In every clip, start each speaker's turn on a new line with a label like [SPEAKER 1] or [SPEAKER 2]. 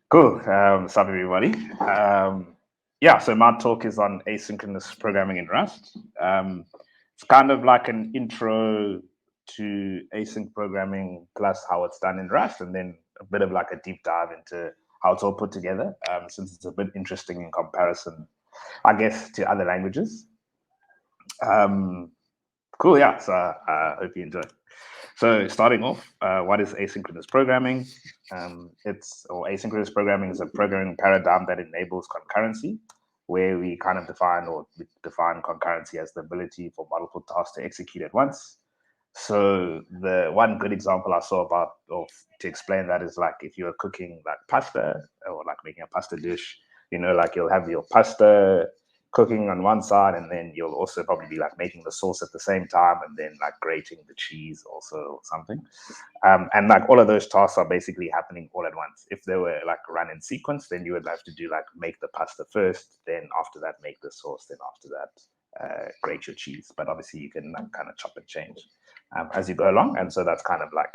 [SPEAKER 1] Cool. What's up, everybody? Yeah, so my talk is on asynchronous programming in Rust. It's kind of like an intro to async programming plus how it's done in Rust, and then a bit of like a deep dive into how it's all put together, since it's a bit interesting in comparison, I guess, to other languages. Cool, yeah, so I hope you enjoy. So starting off, what is asynchronous programming? Asynchronous programming is a programming paradigm that enables concurrency, where we kind of define concurrency as the ability for multiple tasks to execute at once. So the one good example I saw to explain that is like if you're cooking like pasta or like making a pasta dish, like you'll have your pasta cooking on one side, and then you'll also probably be like making the sauce at the same time, and then like grating the cheese also or something. And like all of those tasks are basically happening all at once. If they were like run in sequence, then you would have to do like make the pasta first, then after that make the sauce, then after that grate your cheese. But obviously you can like kind of chop and change as you go along, and so that's kind of like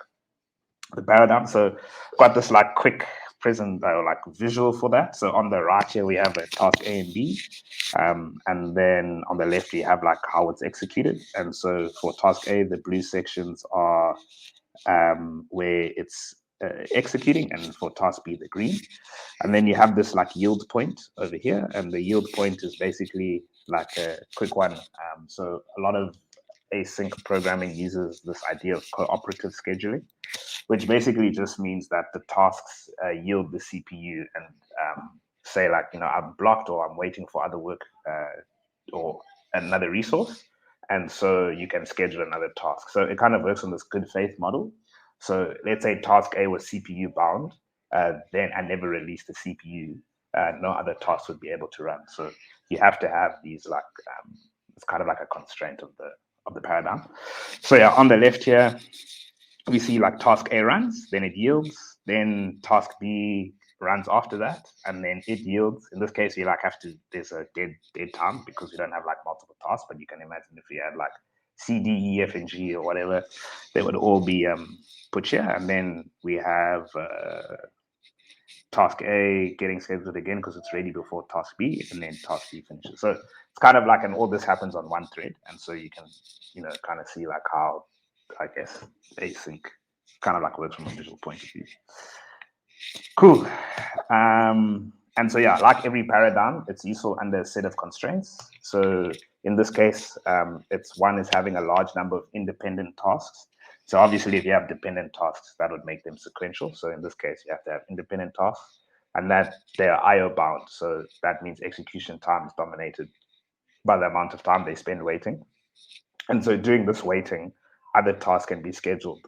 [SPEAKER 1] the paradigm. So got this like quick present or like visual for that. So on the right here we have a task A and B, and then on the left we have like how it's executed. And so for task A, the blue sections are where it's executing, and for task B, the green. And then you have this like yield point over here, and the yield point is basically like a quick one. So a lot of async programming uses this idea of cooperative scheduling, which basically just means that the tasks yield the CPU and say like, I'm blocked or I'm waiting for other work or another resource. And so you can schedule another task. So it kind of works on this good faith model. So let's say task A was CPU bound, then I never released the CPU, no other tasks would be able to run. So you have to have these like, it's kind of like a constraint of the paradigm. So yeah, on the left here, we see like task A runs, then it yields, then task B runs after that, and then it yields. In this case, you like there's a dead time because we don't have like multiple tasks, but you can imagine if we had like C, D, E, F, and G or whatever, they would all be put here. And then we have task A getting scheduled again because it's ready before task B, and then task B finishes. So it's kind of like, and all this happens on one thread. And so you can, kind of see like how, I guess, async kind of like works from a visual point of view. Cool. And so, yeah, like every paradigm, it's useful under a set of constraints. So in this case, it's one is having a large number of independent tasks. So obviously, if you have dependent tasks, that would make them sequential. So in this case, you have to have independent tasks, and that they are IO bound. So that means execution time is dominated by the amount of time they spend waiting. And so during this waiting, other tasks can be scheduled.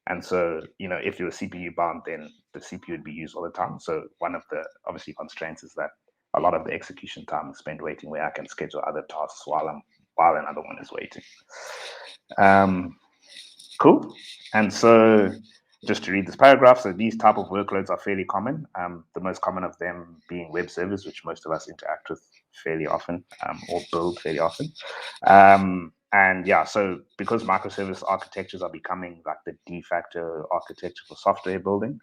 [SPEAKER 1] And so, if you're CPU bound, then the CPU would be used all the time. So one of the obviously constraints is that a lot of the execution time is spent waiting, where I can schedule other tasks while another one is waiting. Cool. And so just to read this paragraph, so these type of workloads are fairly common. The most common of them being web servers, which most of us interact with fairly often, or build fairly often. And yeah, so because microservice architectures are becoming like the de facto architecture for software building,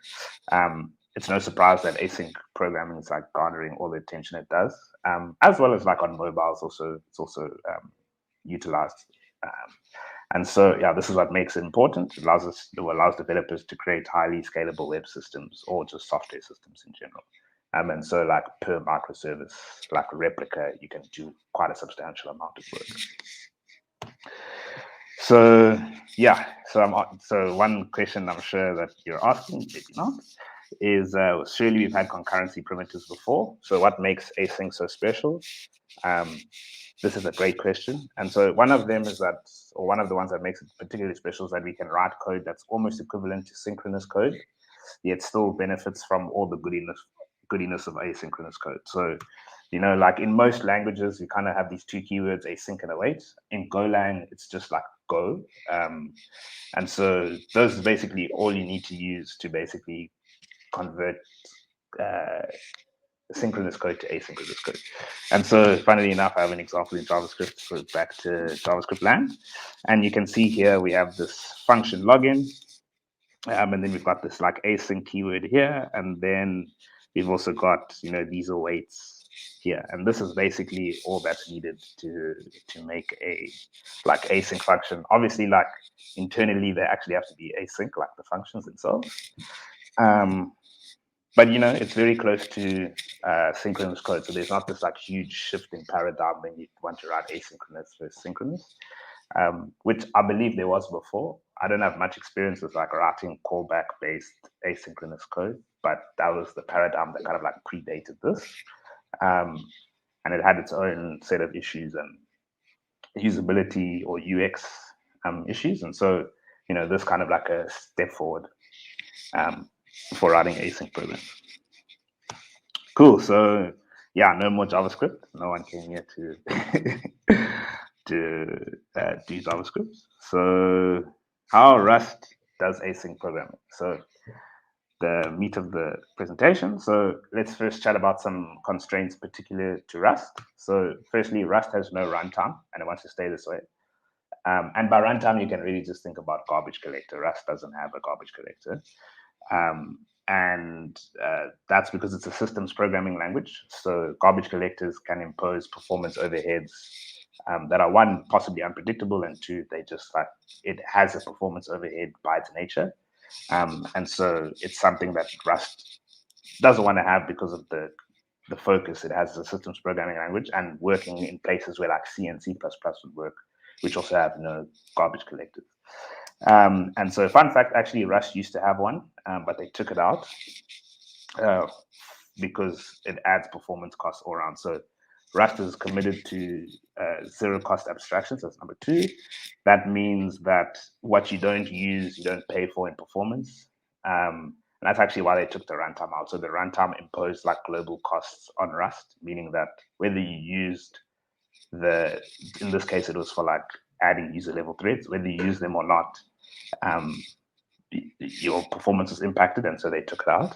[SPEAKER 1] it's no surprise that async programming is like garnering all the attention it does, as well as like on mobiles. It's also utilized. And so, yeah, this is what makes it important. It allows developers to create highly scalable web systems or just software systems in general. And so, like per microservice, like a replica, you can do quite a substantial amount of work. So yeah, so one question I'm sure that you're asking, maybe not, is surely we've had concurrency primitives before. So what makes async so special? This is a great question. And so one of them is that, or one of the ones that makes it particularly special is that we can write code that's almost equivalent to synchronous code, yet still benefits from all the goodiness of asynchronous code. So, like in most languages, you kind of have these two keywords, async and await. In Golang, it's just like go. And so those is basically all you need to use to basically convert synchronous code to asynchronous code. And so funnily enough, I have an example in JavaScript, so back to JavaScript land. And you can see here we have this function login. And then we've got this like async keyword here, and then we've also got, these awaits here. And this is basically all that's needed to make a like async function. Obviously, like internally, they actually have to be async, like the functions themselves. But it's very close to synchronous code. So there's not this like huge shift in paradigm when you want to write asynchronous versus synchronous, which I believe there was before. I don't have much experience with like writing callback-based asynchronous code, but that was the paradigm that kind of like predated this. And it had its own set of issues and usability or UX issues. And so, this kind of like a step forward for writing async programs. Cool. So yeah, no more JavaScript. No one came here to do JavaScript. So how Rust does async programming. So the meat of the presentation. So let's first chat about some constraints particular to Rust. So firstly, Rust has no runtime, and it wants to stay this way. And by runtime, you can really just think about garbage collector. Rust doesn't have a garbage collector. And that's because it's a systems programming language. So garbage collectors can impose performance overheads that are, one, possibly unpredictable, and two, they just like, it has a performance overhead by its nature. And so it's something that Rust doesn't want to have because of the focus it has as a systems programming language, and working in places where like C and C++ would work, which also have no garbage collectors. And so, fun fact, actually, Rust used to have one, but they took it out because it adds performance costs all around. So Rust is committed to zero cost abstractions. That's number two. That means that what you don't use, you don't pay for in performance. And that's actually why they took the runtime out. So the runtime imposed like global costs on Rust, meaning that whether you used in this case, it was for like adding user level threads, whether you use them or not, your performance was impacted, and so they took it out.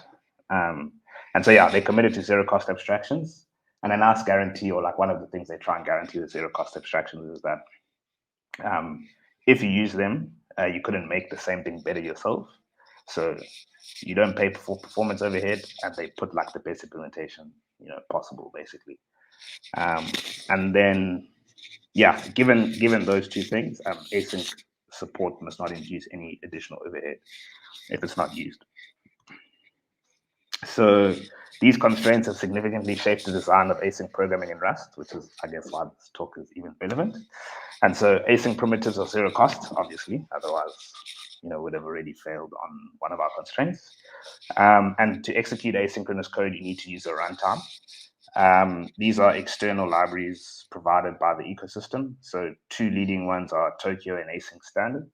[SPEAKER 1] And so, yeah, they committed to zero cost abstractions. And a nice guarantee, or like one of the things they try and guarantee with zero cost abstractions, is that if you use them, you couldn't make the same thing better yourself. So you don't pay for performance overhead, and they put like the best implementation possible, basically. And then, yeah, given those two things, async support must not induce any additional overhead if it's not used. So these constraints have significantly shaped the design of async programming in Rust, which is, I guess, why this talk is even relevant. And so async primitives are zero cost, obviously, otherwise, would have already failed on one of our constraints. And to execute asynchronous code, you need to use a runtime. These are external libraries provided by the ecosystem. So two leading ones are Tokyo and Async Standard.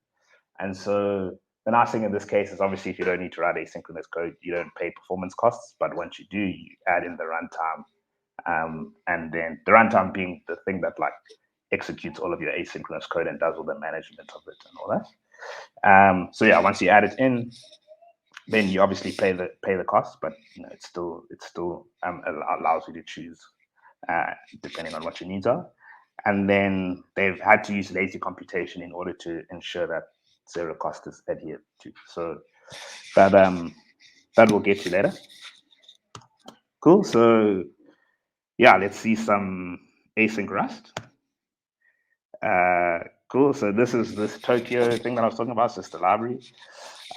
[SPEAKER 1] And so the nice thing in this case is, obviously, if you don't need to write asynchronous code, you don't pay performance costs. But once you do, you add in the runtime. And then the runtime being the thing that like executes all of your asynchronous code and does all the management of it and all that. So yeah, once you add it in, then you obviously pay the cost, but it still allows you to choose depending on what your needs are. And then they've had to use lazy computation in order to ensure that zero cost is adhered to. So that we'll get to later. Cool. So yeah, let's see some async Rust. Cool. So this is this Tokyo thing that I was talking about. It's just the library.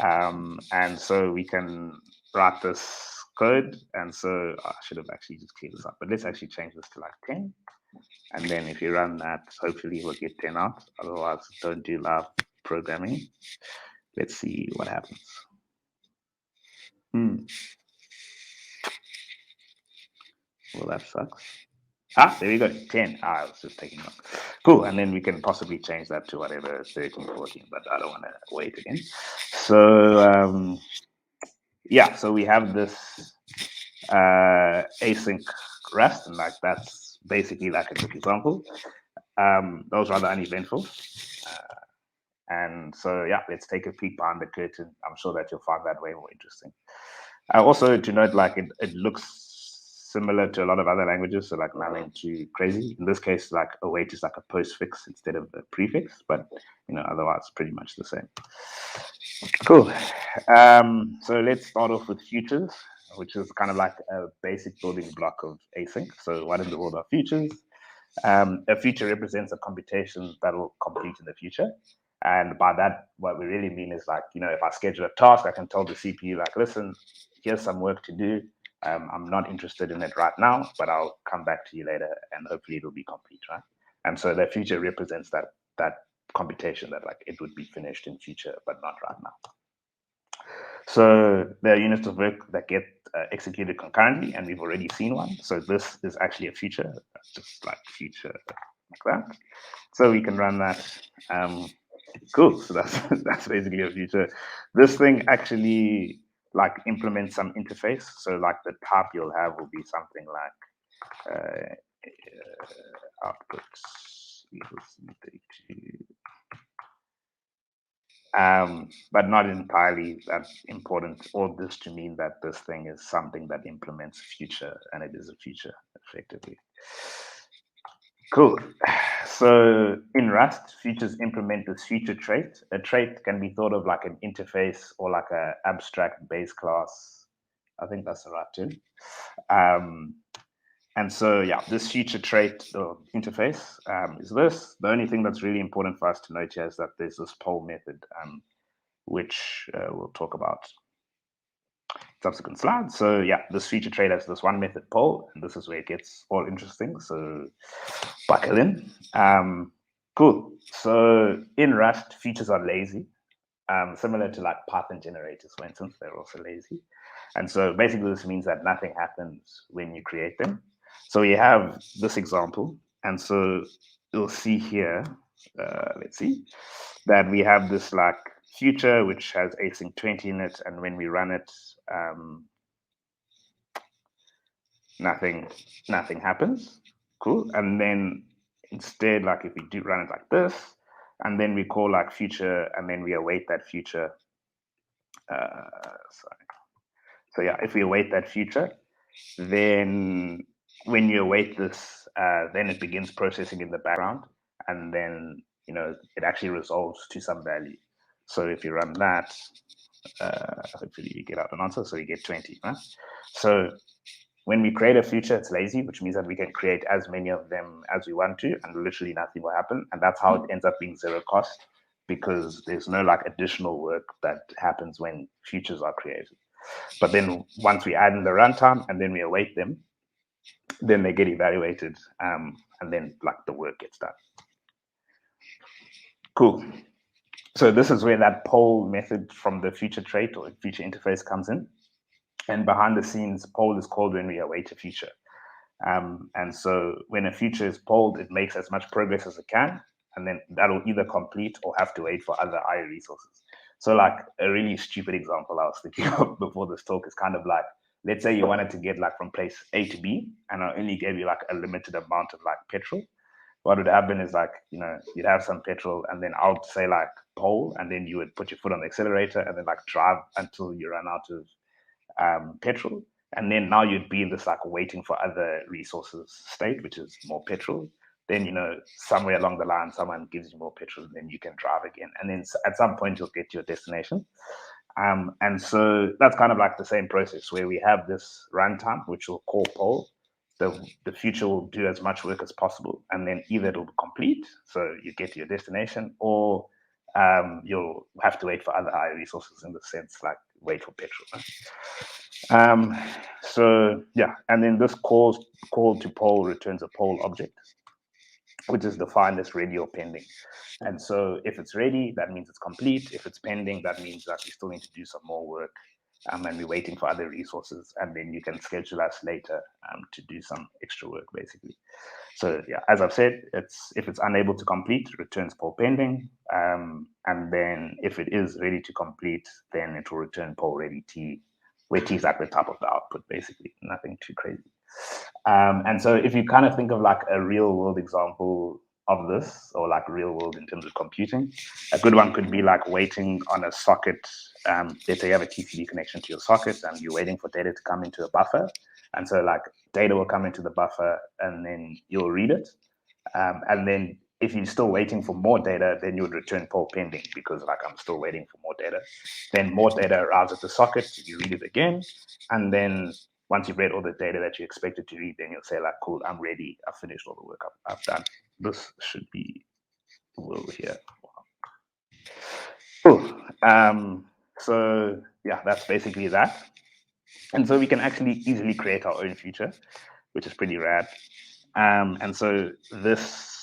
[SPEAKER 1] And so we can write this code. And so I should have actually just cleared this up, but let's actually change this to like 10. And then if you run that, hopefully we'll get 10 out. Otherwise, don't do live programming. Let's see what happens. Well, that sucks. There we go, 10. I was just taking up. Cool, and then we can possibly change that to whatever, 13, 14, but I don't want to wait again. So, yeah, so we have this async Rust, and like that's basically like a quick example. Those are rather uneventful. And so, yeah, let's take a peek behind the curtain. I'm sure that you'll find that way more interesting. Also to note, like it looks similar to a lot of other languages, so like nothing too crazy. In this case, like await is like a postfix instead of a prefix, but otherwise pretty much the same. Cool. So let's start off with futures, which is kind of like a basic building block of async. So what in the world are futures? A future represents a computation that will complete in the future. And by that, what we really mean is like, if I schedule a task, I can tell the CPU, like, listen, here's some work to do. I'm not interested in it right now, but I'll come back to you later and hopefully it'll be complete, right? And so the future represents that computation that like it would be finished in future, but not right now. So there are units of work that get executed concurrently, and we've already seen one. So this is actually a future, just like future like that. So we can run that. Cool. So that's basically a future. This thing actually like implements some interface. So like the type you'll have will be something like output equals 32. But not entirely that important. All this to mean that this thing is something that implements future, and it is a future effectively. Cool. So in Rust, futures implement this future trait. A trait can be thought of like an interface or like an abstract base class. I think that's the right term. And so, yeah, this future trait or interface is this. The only thing that's really important for us to note here is that there's this poll method, which we'll talk about subsequent slides. So yeah, this feature trait has this one method poll, and this is where it gets all interesting. So buckle in. Cool. So in Rust, features are lazy, similar to like Python generators, for instance, they're also lazy. And so basically this means that nothing happens when you create them. So we have this example. And so you'll see here, let's see, that we have this like future, which has async 20 in it. And when we run it, nothing happens. Cool. And then instead, like if we do run it like this, and then we call like future, and then we await that future. Sorry. So yeah, if we await that future, then when you await this, then it begins processing in the background, and then it actually resolves to some value. So if you run that, hopefully you get out an answer. So you get 20. Right? So when we create a future, it's lazy, which means that we can create as many of them as we want to, and literally nothing will happen. And that's how it ends up being zero cost, because there's no like additional work that happens when futures are created. But then once we add in the runtime and then we await them, then they get evaluated, and then like the work gets done. Cool. So this is where that poll method from the future trait or future interface comes in. And behind the scenes, poll is called when we await a future. And so when a future is polled, it makes as much progress as it can, and then that'll either complete or have to wait for other IO resources. So like a really stupid example I was thinking of before this talk is kind of like, let's say you wanted to get like from place A to B, and I only gave you like a limited amount of like petrol. What would happen is like, you'd have some petrol, and then I would say like poll, and then you would put your foot on the accelerator and then like drive until you run out of petrol. And then now you'd be in this like waiting for other resources state, which is more petrol. Then, somewhere along the line, someone gives you more petrol, and then you can drive again. And then at some point, you'll get to your destination. And so that's kind of like the same process where we have this runtime, which we'll call poll. The future will do as much work as possible, and then either it'll complete, so you get to your destination, or you'll have to wait for other IO resources, in the sense like wait for petrol. So yeah, and then this call to poll returns a poll object, which is defined as ready or pending. And so if it's ready, that means it's complete. If it's pending, that means that we still need to do some more work, and we're waiting for other resources, and then you can schedule us later to do some extra work, basically. So yeah, as I've said, if it's unable to complete, returns poll pending, and then if it is ready to complete, then it will return poll ready T, where T is at the top of the output, basically, nothing too crazy. And so if you kind of think of like a real world example of this, or like real world in terms of computing. A good one could be like waiting on a socket. Let's say you have a TCP connection to your socket and you're waiting for data to come into a buffer. And so like data will come into the buffer and then you'll read it. And then if you're still waiting for more data, then you would return poll pending, because like I'm still waiting for more data. Then more data arrives at the socket, you read it again. And then once you've read all the data that you expected to read, then you'll say like, cool, I'm ready. I've finished all the work I've done. This should be over here. Cool. So yeah, that's basically that. And so we can actually easily create our own future, which is pretty rad. And so this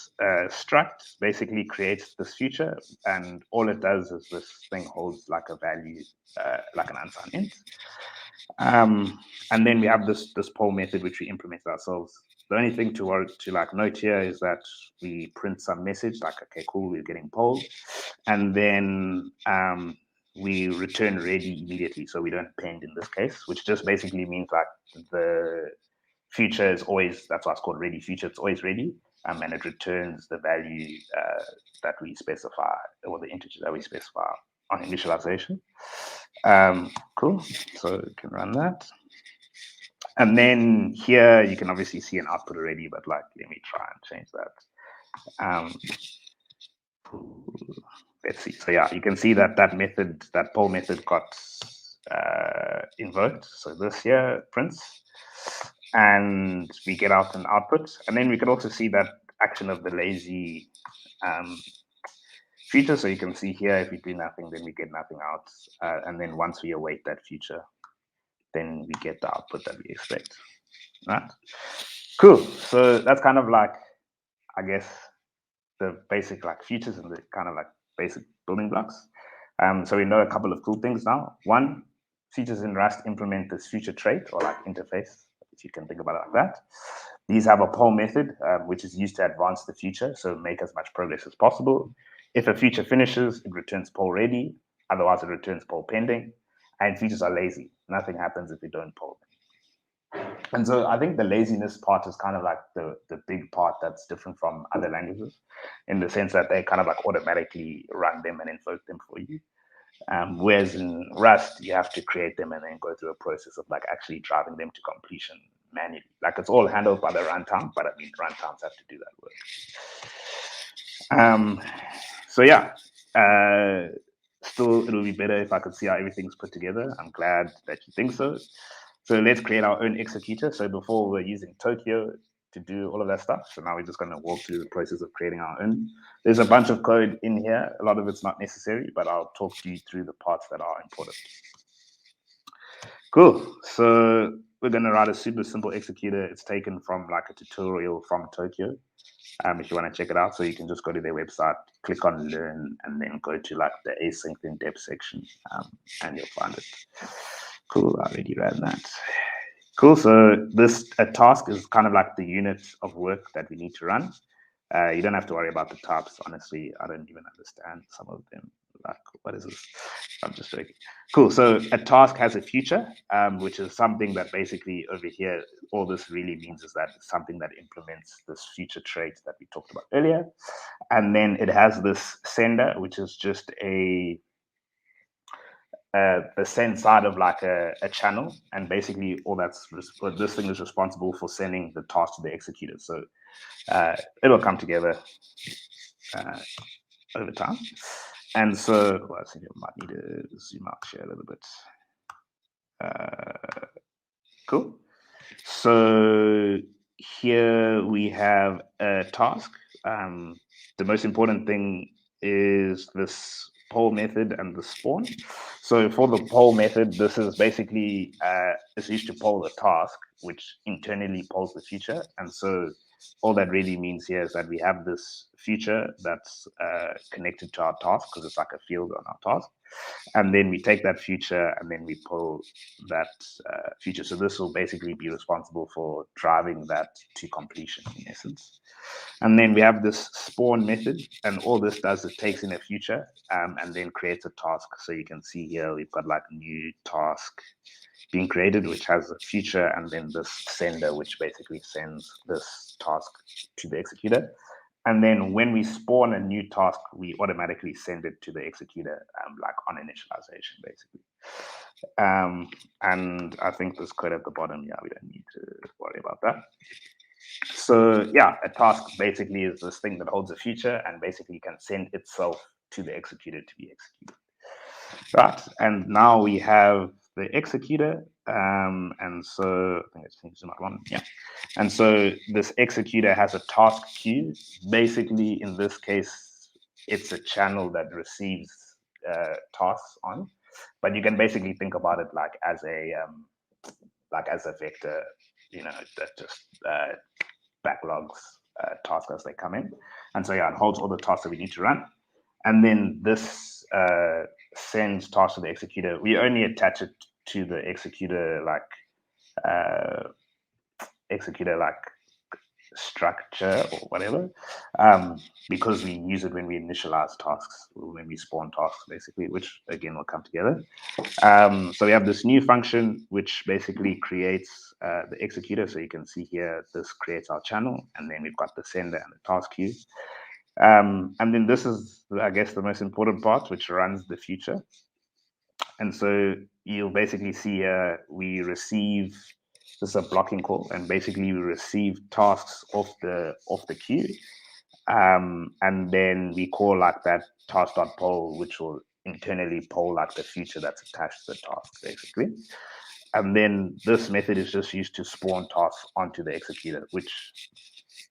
[SPEAKER 1] struct basically creates this future, and all it does is this thing holds like a value, like an unsigned int. And then we have this poll method which we implement ourselves. The only thing to like note here is that we print some message like, okay, cool, we're getting polled, and then we return ready immediately, so we don't append in this case, which just basically means like the future is always, that's why it's called ready future, it's always ready, and it returns the value that we specify, or the integer that we specify on initialization. Cool, so we can run that. And then here you can obviously see an output already, but like, let me try and change that. Let's see. So yeah, you can see that that method, that poll method got invoked. So this here prints, and we get out an output. And then we can also see that action of the lazy feature. So you can see here, if we do nothing, then we get nothing out. And then once we await that feature, then we get the output that we expect. Right? Cool. So that's kind of like, I guess, the basic like features and the kind of like basic building blocks. So we know a couple of cool things now. One, features in Rust implement this future trait or like interface, if you can think about it like that. These have a poll method, which is used to advance the future, so make as much progress as possible. If a feature finishes, it returns poll ready. Otherwise, it returns poll pending. And features are lazy. Nothing happens if you don't poll them. And so I think the laziness part is kind of like the big part that's different from other languages, in the sense that they kind of like automatically run them and invoke them for you. Whereas in Rust, you have to create them and then go through a process of like actually driving them to completion manually. Like it's all handled by the runtime, but I mean, runtimes have to do that work. So yeah, still it'll be better if I could see how everything's put together. I'm glad that you think so. So let's create our own executor. So before we were using Tokyo to do all of that stuff. So now we're just going to walk through the process of creating our own. There's a bunch of code in here. A lot of it's not necessary, but I'll talk to you through the parts that are important. Cool. So we're going to write a super simple executor. It's taken from like a tutorial from Tokyo. If you want to check it out, so you can just go to their website, click on learn, and then go to like the async in depth section, and you'll find it. Cool, I already ran that. Cool, so this a task is kind of like the unit of work that we need to run. You don't have to worry about the types. Honestly, I don't even understand some of them. Like, what is this? I'm just joking. Cool, so a task has a future, which is something that basically over here, all this really means is that it's something that implements this future trait that we talked about earlier. And then it has this sender, which is just the send side of like a channel, and basically all this thing is responsible for sending the task to the executor. So it'll come together over time. And so, well, I think I might need to zoom out here a little bit. Cool. So here we have a task. The most important thing is this poll method and the spawn. So for the poll method, this is basically it's used to poll the task, which internally polls the future. And so all that really means here is that we have this feature that's connected to our task, because it's like a field on our task. And then we take that feature and then we pull that feature. So this will basically be responsible for driving that to completion in essence. And then we have this spawn method, and all this does is takes in a future and then creates a task. So you can see here we've got like a new task being created, which has a feature, and then this sender, which basically sends this task to the executor. And then when we spawn a new task, we automatically send it to the executor, like on initialization, basically. And I think this code at the bottom, yeah, we don't need to worry about that. So yeah, a task basically is this thing that holds a future and basically can send itself to the executor to be executed. Right, and now we have the executor, and so I think it's zoom out one, yeah. And so this executor has a task queue. Basically, in this case, it's a channel that receives tasks on, but you can basically think about it like as a vector, you know, that just backlogs tasks as they come in. And so yeah, it holds all the tasks that we need to run. And then this sends tasks to the executor. We only attach it to the executor structure or whatever, because we use it when we initialize tasks, or when we spawn tasks, basically, which again will come together. So we have this new function which basically creates the executor. So you can see here, this creates our channel, and then we've got the sender and the task queue. And then this is, I guess, the most important part, which runs the future. And so you'll basically see we receive, this is a blocking call, and basically we receive tasks off the queue. And then we call like that task.poll, which will internally poll like the future that's attached to the task, basically. And then this method is just used to spawn tasks onto the executor, which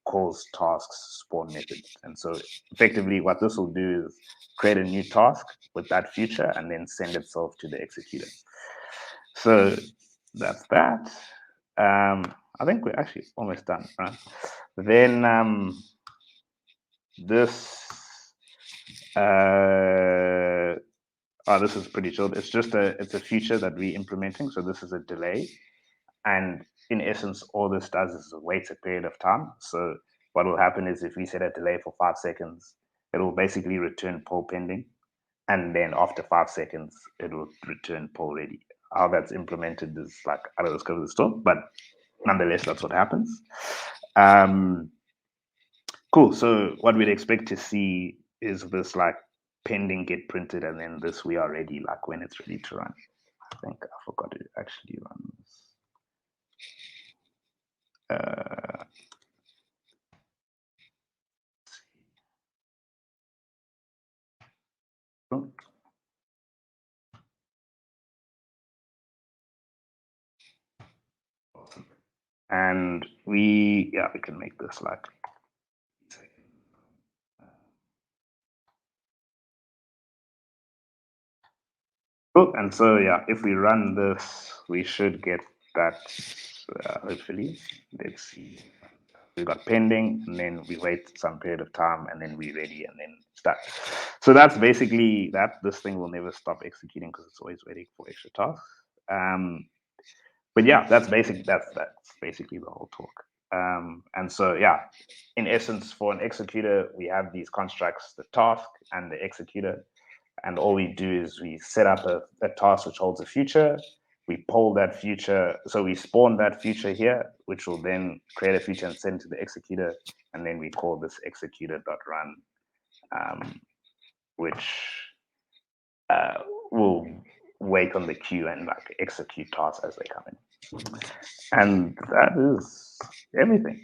[SPEAKER 1] calls tasks spawn method. And so effectively what this will do is create a new task with that future and then send itself to the executor. So that's that. I think we're actually almost done, right? Then this this is pretty short. It's just it's a feature that we're implementing. So this is a delay. And in essence, all this does is waits a period of time. So what will happen is if we set a delay for 5 seconds, it will basically return poll pending. And then after 5 seconds, it will return poll ready. How that's implemented is like out of the scope of the store, but nonetheless, that's what happens. Cool. So what we'd expect to see is this like pending get printed, and then this we are ready, like when it's ready to run. I think I forgot it actually runs. And we can make this like cool. And so if we run this, we should get that hopefully. Let's see. We got pending, and then we wait some period of time, and then we're ready, and then start. So that's basically that. This thing will never stop executing because it's always waiting for extra tasks. But yeah, that's basically the whole talk. And so in essence, for an executor, we have these constructs: the task and the executor. And all we do is we set up a task which holds a future. We poll that future. So we spawn that future here, which will then create a future and send to the executor. And then we call this executor.run, which will wait on the queue and like execute tasks as they come in. And that is everything.